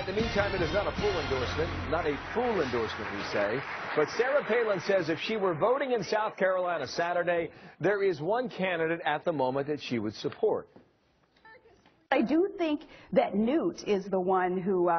right, in the meantime, it is not a full endorsement, not a full endorsement, we say. But Sarah Palin says if she were voting in South Carolina Saturday, there is one candidate at the moment that she would support. I do think that Newt is the one who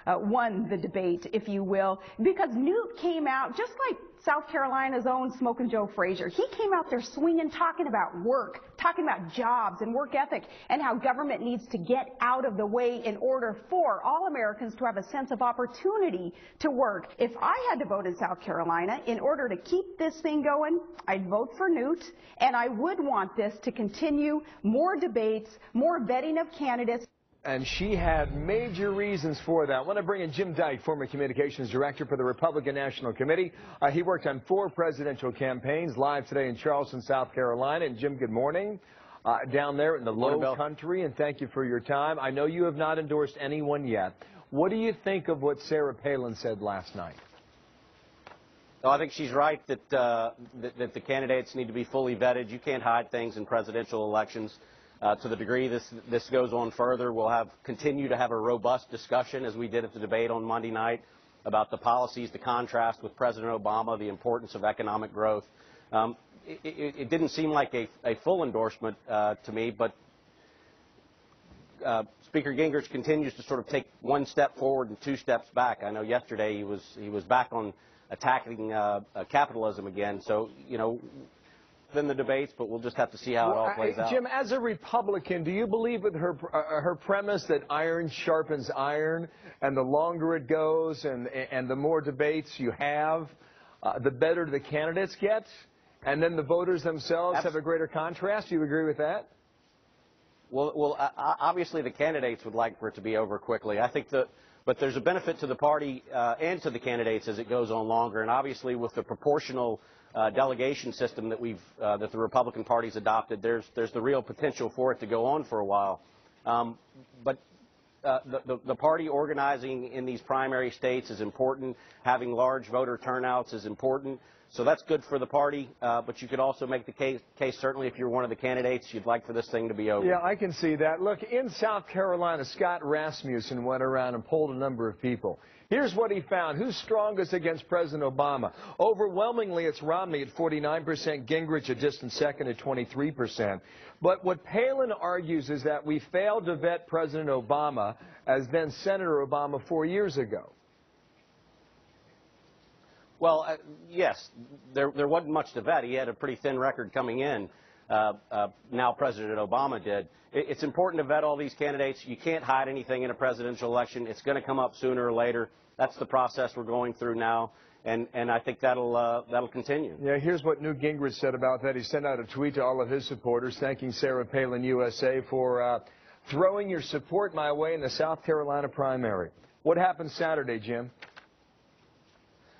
won the debate, if you will, because Newt came out just like South Carolina's own Smokin' Joe Frazier. He came out there swinging, talking about work, talking about jobs and work ethic, and how government needs to get out of the way in order for all Americans to have a sense of opportunity to work. If I had to vote in South Carolina, in order to keep this thing going, I'd vote for Newt, and I would want this to continue, more debates, more vetting of candidates. And she had major reasons for that. I want to bring in Jim Dyke, former communications director for the Republican National Committee. He worked on 4 presidential campaigns, live today in Charleston, South Carolina. And Jim, good morning. Down there in the Low Country, and thank you for your time. I know you have not endorsed anyone yet. What do you think of what Sarah Palin said last night? Well, I think she's right that the candidates need to be fully vetted. You can't hide things in presidential elections. To the degree this goes on further, we'll continue to have a robust discussion, as we did at the debate on Monday night, about the policies, the contrast with President Obama, the importance of economic growth. It didn't seem like a full endorsement to me, but Speaker Gingrich continues to sort of take 1 step forward and 2 steps back. I know yesterday he was back on attacking capitalism again. So, you know, in the debates, but we'll just have to see how it all plays out. Jim, as a Republican, do you believe with her premise that iron sharpens iron, and the longer it goes and the more debates you have, the better the candidates get, and then the voters themselves have a greater contrast? Do you agree with that? Well, obviously the candidates would like for it to be over quickly. I think but there's a benefit to the party and to the candidates as it goes on longer, and obviously with the proportional delegation system that the Republican Party's adopted, there's the real potential for it to go on for a while. But the party organizing in these primary states is important. Having large voter turnouts is important. So that's good for the party, but you could also make the case, certainly if you're one of the candidates, you'd like for this thing to be over. Yeah, I can see that. Look, in South Carolina, Scott Rasmussen went around and polled a number of people. Here's what he found. Who's strongest against President Obama? Overwhelmingly, it's Romney at 49%, Gingrich a distant second at 23%. But what Palin argues is that we failed to vet President Obama as then Senator Obama 4 years ago. Well, yes, there wasn't much to vet. He had a pretty thin record coming in. Now President Obama did. It's important to vet all these candidates. You can't hide anything in a presidential election. It's going to come up sooner or later. That's the process we're going through now, and I think that'll continue. Yeah, here's what Newt Gingrich said about that. He sent out a tweet to all of his supporters thanking Sarah Palin USA for throwing your support my way in the South Carolina primary. What happens Saturday, Jim?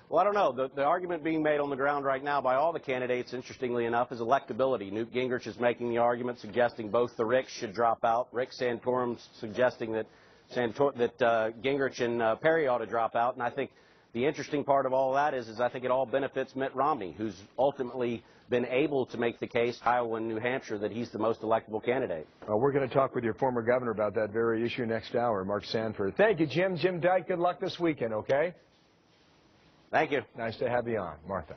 Well, I don't know. The argument being made on the ground right now by all the candidates, interestingly enough, is electability. Newt Gingrich is making the argument suggesting both the Ricks should drop out. Rick Santorum's suggesting that Gingrich and Perry ought to drop out. And I think the interesting part of all that is I think it all benefits Mitt Romney, who's ultimately been able to make the case, Iowa and New Hampshire, that he's the most electable candidate. We're going to talk with your former governor about that very issue next hour, Mark Sanford. Thank you, Jim. Jim Dyke, good luck this weekend, okay? Thank you. Nice to have you on, Martha.